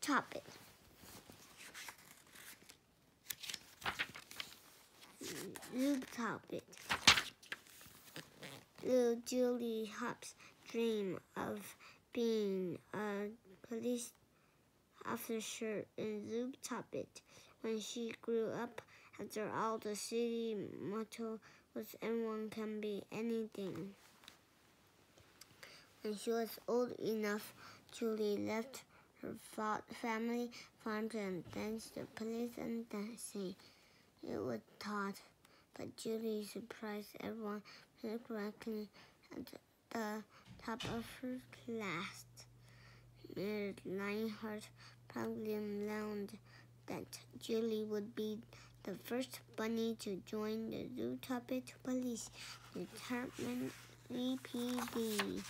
ZOOTOPIA. ZOOTOPIA. Little Julie Hop's dream of being a police officer in ZOOTOPIA. When she grew up, after all, the city motto was "Anyone can be anything." When she was old enough, Julie left her family farm and danced the police and dancing. It was taught, but Julie surprised everyone correctly at the top of her class. Mayor Lionheart proudly announced that Julie would be the first bunny to join the ZOOTOPIA Police Department (ZPD).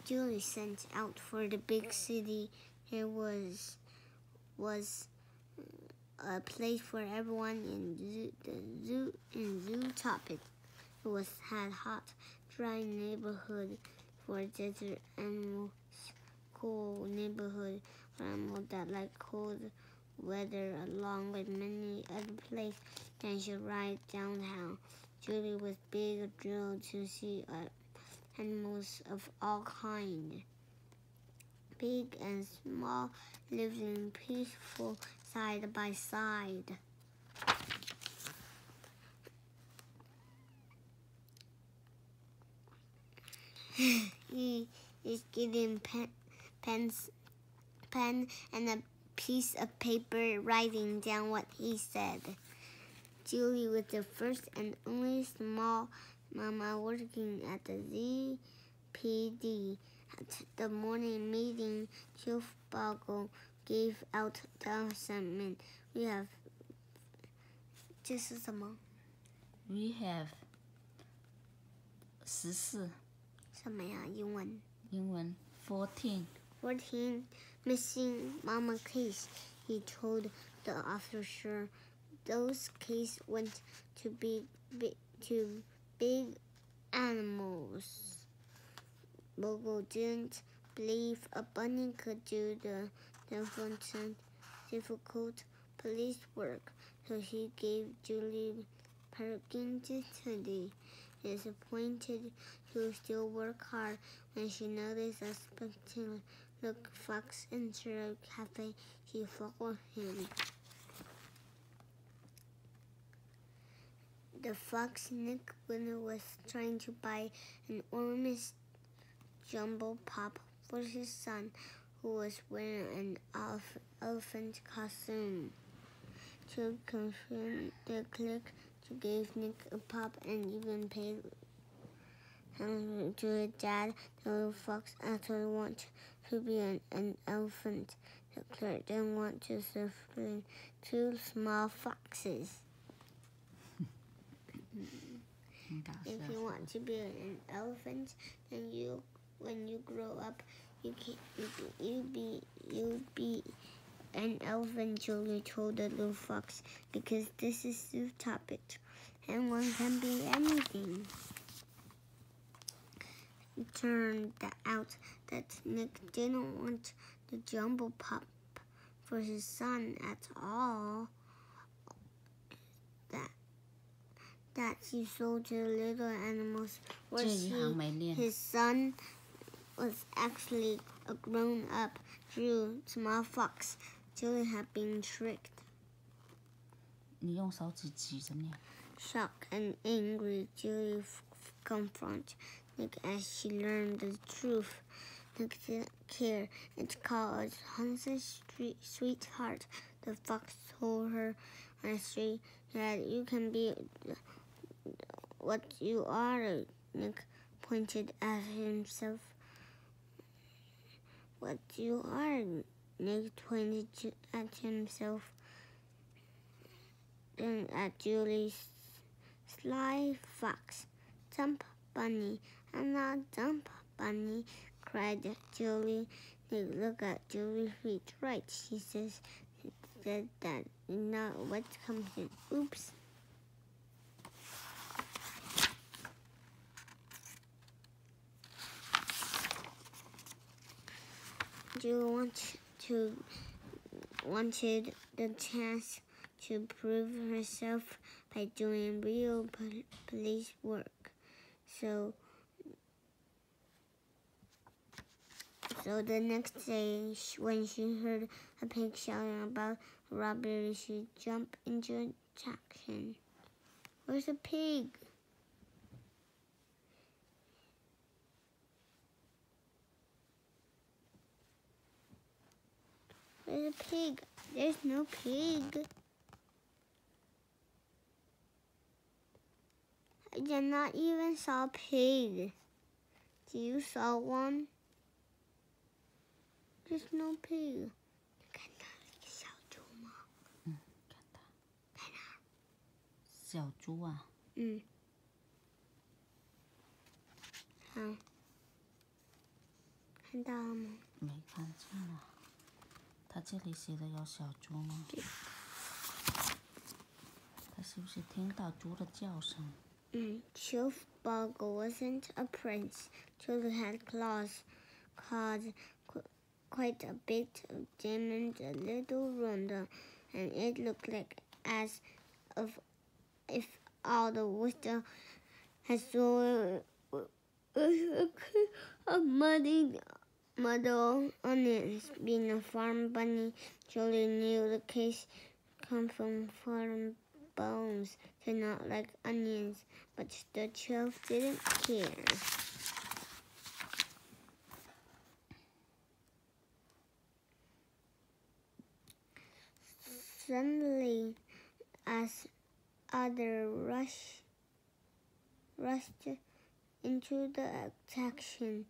Julie sent out for the big city. There was a place for everyone in ZOOTOPIA. It had hot, dry neighborhood for desert animals, cool neighborhood for animals that like cold weather, along with many other places. Then she ride downtown. Julie was big thrilled to see animals of all kinds, big and small, living peaceful side by side. He is getting pen and a piece of paper, writing down what he said. Julie was the first and only small mama working at the ZPD. At the morning meeting, Chief Bogle gave out the assignment. We have 这是什么 We have 14. 什么呀？英文 14. 14 missing mama case. He told the officer those cases went to big animals. Bogle didn't believe a bunny could do the difficult police work, so he gave Julie parking duty. Disappointed, she would still work hard. When she noticed a spectacular fox enter a cafe, she followed him. The fox Nick Winner was trying to buy an enormous jumbo pop for his son, who was wearing an elephant costume. To confirm the click, she gave Nick a pop and even paid him to his dad. The little fox actually wanted to be an elephant. The clerk didn't want to serve 2 small foxes. If you want to be an elephant, then when you grow up, you'll be an elephant, Julie told the little fox, because this is ZOOTOPIA, and one can be anything. It turned out that Nick didn't want the jumbo pop for his son at all. That he sold to little animals, where his son was actually a grown-up, true small fox. Julie had been tricked. 你用手指指怎么样? Shocked and angry, Julie confronted Nick as she learned the truth. Nick didn't care. It's called Hans's sweetheart. The fox told her on the street that you can be what you are. Nick pointed at himself. What you are, Nick pointed at himself. Then at Julie's sly fox. Jump, bunny. I'm not jump, bunny, cried Julie. Nick looked at Julie's feet. Right, she said that not what comes in. Oops. wanted the chance to prove herself by doing real police work. So the next day, when she heard a pig shouting about robbery, she jumped into action. Where's the pig? Where's the pig? There's no pig. I did not even saw a pig. Do you saw one? There's no pig. 你看到一个小猪吗？看到。在哪？小猪啊。好，看到了吗？没看见啊。他这里写的有小猪吗？他是不是听到猪的叫声？Chief Boggle wasn't a prince. Julie had claws, caused quite a bit of damage, a little ronda, and it looked like as if all the wisdom had stolen a muddle onions. Being a farm bunny, Julie knew the case come from farm bones, did not like onions, but the chief didn't care. Suddenly, as others rushed into the action,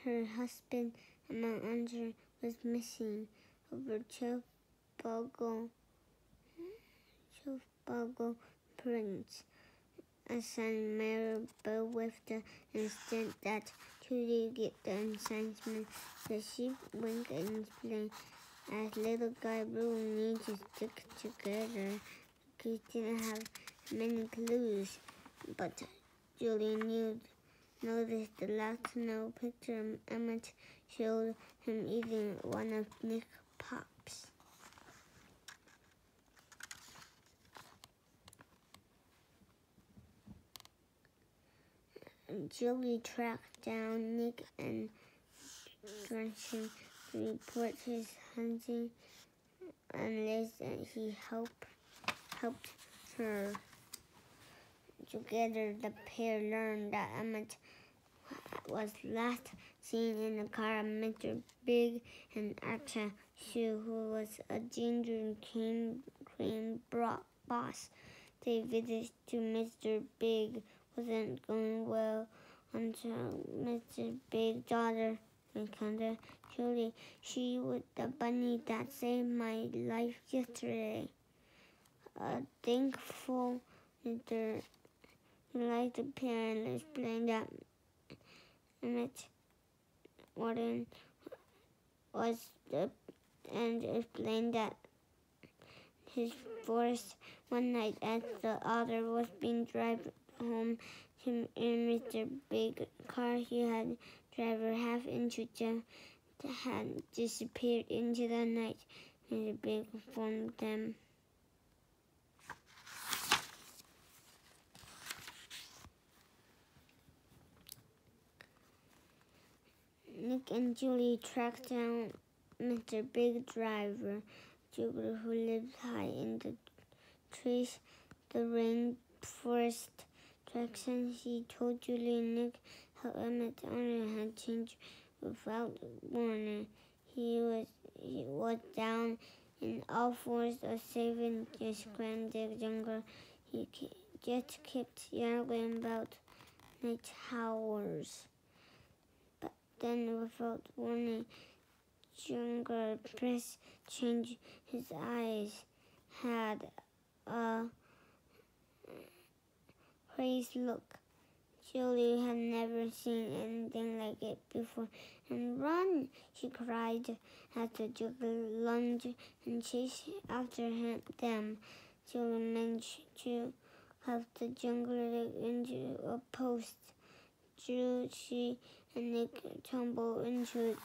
her husband, among others, was missing. Over Chief Boggle Prince, a son Maribel with the instant that Julie get the assignment, the sheep winked and explained, as little guy Blue need to stick together. He didn't have many clues, but Julie noticed the last snow picture Emmett showed him eating one of Nick's pops. Julie tracked down Nick and Gretchen to report his hunting, unless he helped her. Together, the pair learned that Emmett was last seen in the car of Mr. Big and Archa Sue, who was a ginger cream boss. Their visit to Mr. Big wasn't going well until Mr. Big's daughter encountered Julie. She was the bunny that saved my life yesterday. Thankful Mr. Like the parent explained that Emmett Warden was and explained that his force one night as the other was being driven home in Mr. Big's car. He had driver half into them had disappeared into the night. Mr. Big informed them. Nick and Julie tracked down Mr. Big Driver, Jupiter, who lived high in the trees, the rainforest direction. He told Julie and Nick how Emmett's owner had changed without warning. He was down in all fours of saving just scrammed the jungle. He just kept yelling about night howlers. Then, without warning, Jungle Press changed. His eyes had a crazed look. Julie had never seen anything like it before. "And run!" she cried as the Jungle lunged and chased after them. Julie managed to have the Jungle into a post. She and Nick tumbled into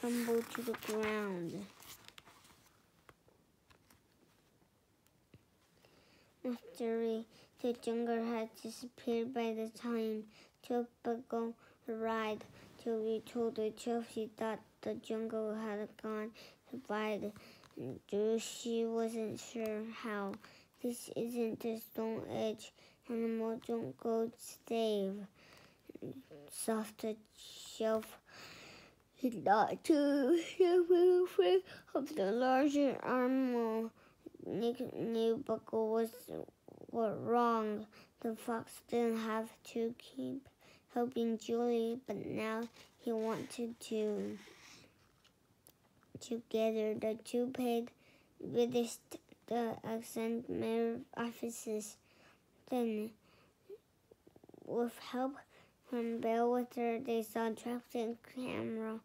tumbled to the ground. Mystery, the jungle had disappeared by the time Tropical arrived. Julie told the chief she thought the jungle had gone quiet, though she wasn't sure how. This isn't the Stone Age. Animals don't go stave. Soft shelf. Not too afraid of the larger animal. Nick knew Buckle was wrong. The fox didn't have to keep helping Julie, but now he wanted to. Together, the two paid visited the accent mayor offices. Then, with help from Bellwether, they saw traffic camera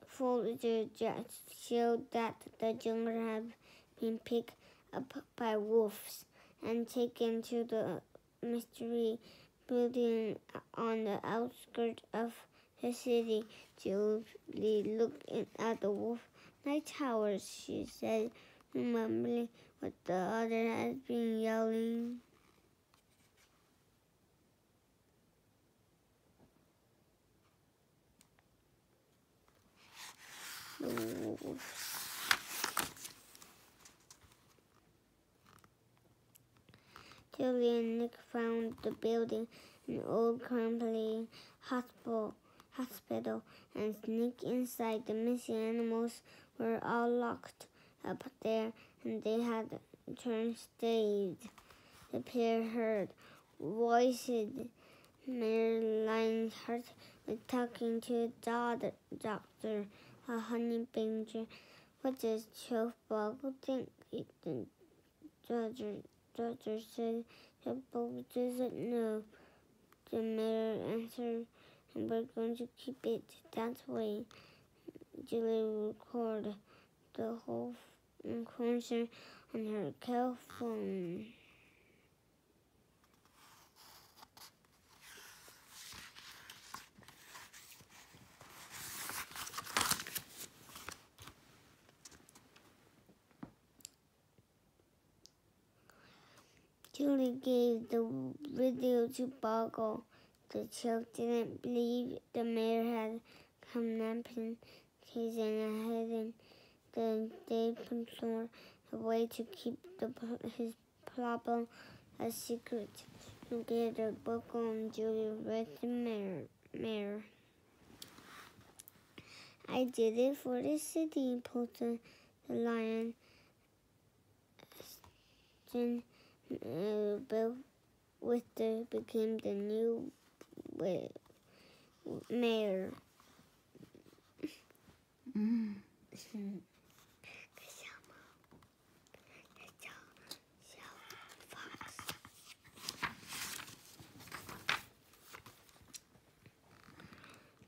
footage that showed that the jungle had been picked up by wolves and taken to the mystery building on the outskirts of the city. Julie looked at the wolf night towers, she said, remembering what the other had been yelling. The wolves. Julie and Nick found the building, an old crumbling hospital, and sneaked inside. The missing animals were all locked up there, and they had turned staved. The pair heard voices. Mayor Lionheart was talking to a doctor, a honey badger. What does Chief Buckle think? The doctor said the Buckle doesn't know. The mayor answered, and we're going to keep it that way. Julie recorded the whole encounter on her cell phone. Julie gave the video to Boggle. The chief didn't believe the mayor had kidnapping case and hidden the day before, a way to keep his problem a secret. Together, Boggle and Julie read the mayor. I did it for the city, posted the lion. Bill with became the new mayor.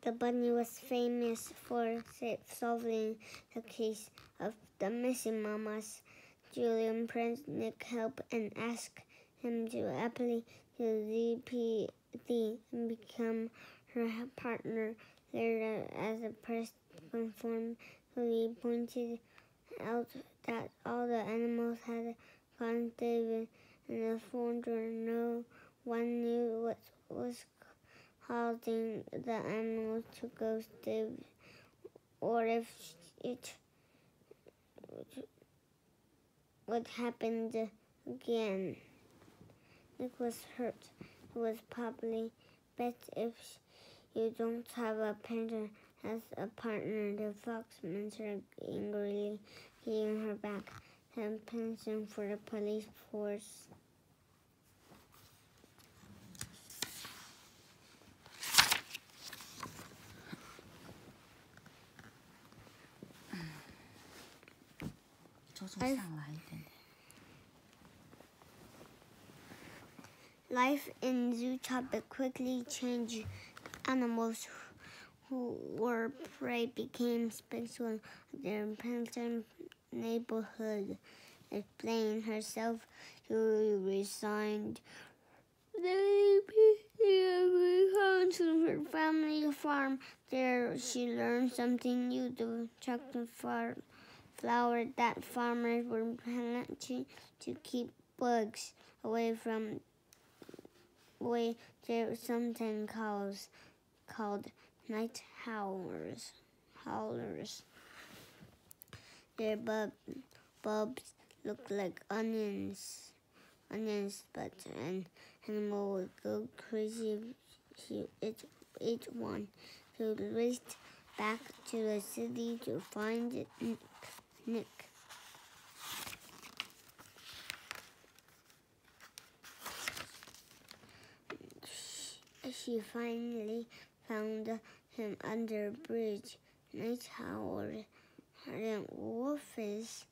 The bunny was famous for solving the case of the missing mamas. Julian pressed Nick help and asked him to apply to ZPD and become her partner. Later, as a press conference, he pointed out that all the animals had gone stable, and the founder no one knew what was causing the animals to go stable, or if it would happen again. Nick was hurt. It was probably best if you don't have a panther as a partner. The fox answered angrily, giving her back the pension for the police force. Life in Zootopia quickly changed. Animals who were prey became special in their Penton neighborhood. Explaining herself, Julie resigned Returns to her family farm. There she learned something new: the chocolate flower that farmers were planting to keep bugs away. There were sometimes called night howlers. Their bulbs looked like onions, but an animal would go crazy if it ate one. He raced back to the city to find Nick. She finally found him under a bridge. Night howled and wolfish.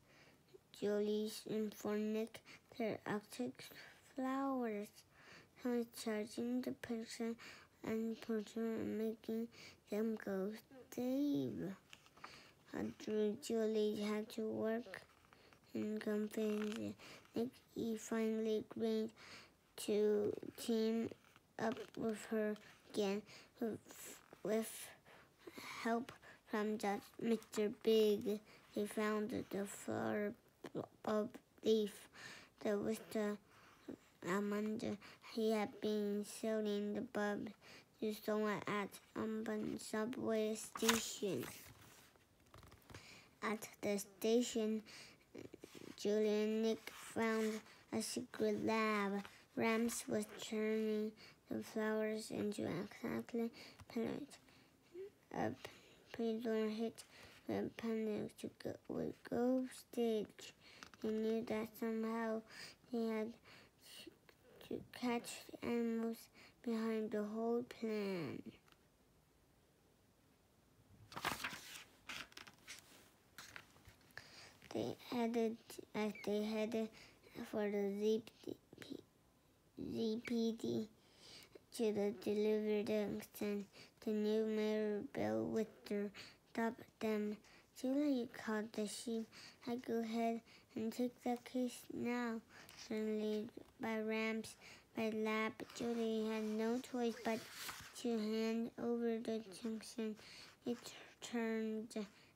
Julie informed Nick their Arctic flowers, charging the person and making them go save. After Julie had to work and convince Nick, he finally agreed to team up with her again with help from Mr. Big. They found the flower bulb leaf that was the Amanda. He had been selling the bulb to someone at Auburn subway station. At the station, Julie and Nick found a secret lab. Rams was turning the flowers into exactly pellet. A prisoner hit the panic to go stage. He knew that somehow he had to catch the animals behind the whole plan. They headed for the ZPD to the delivery desk, and the new mayor Bill Witter stopped them. Julie called the sheep. I go ahead and take the case now. Suddenly, by lab, Julie had no choice but to hand over the junction. It turned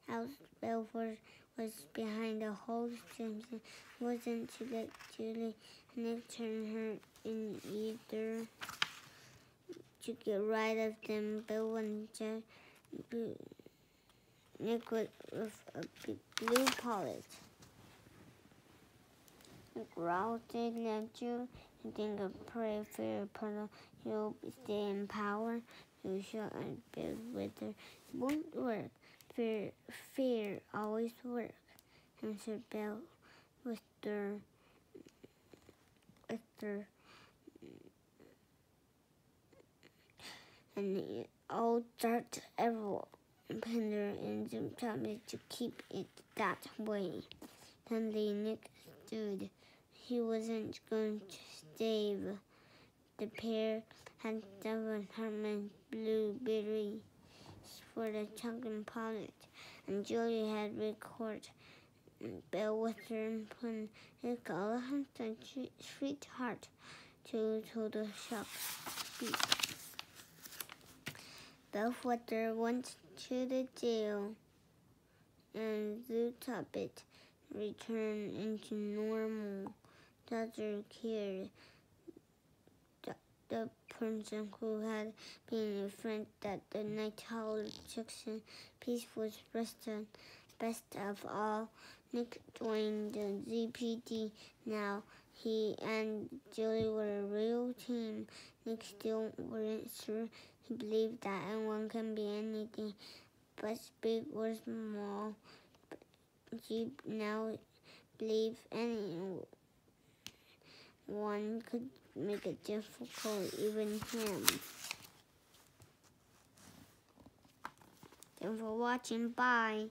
out Belfort was behind the whole Simpson. It wasn't to let Julie and Nick turn her in either. To get rid of them, Bill and Nick with a big blue palette. Nick routed Neptune and think of pray fear puddle. He'll stay in power. You shall and build with her. It won't work. Fear always works. Answered Bill with their and the old dirt everyone Pender and ZOOTOPIA to keep it that way. Suddenly Nick stood. He wasn't going to save. The pair had 7 Herman blueberries for the chocolate palette, and Julie had record Bill with her and Nick all had sweetheart to the shop speak. Belfwater went to the jail, and ZOOTOPIA returned into normal. Dr. cared. The person who had been a friend that the night howler section piece was rested. Best of all, Nick joined the ZPD. Now he and Julie were a real team. Nick still wasn't sure. He believed that anyone can be anything, but big or small. He now believed anyone could make it difficult, even him. Thanks for watching. Bye.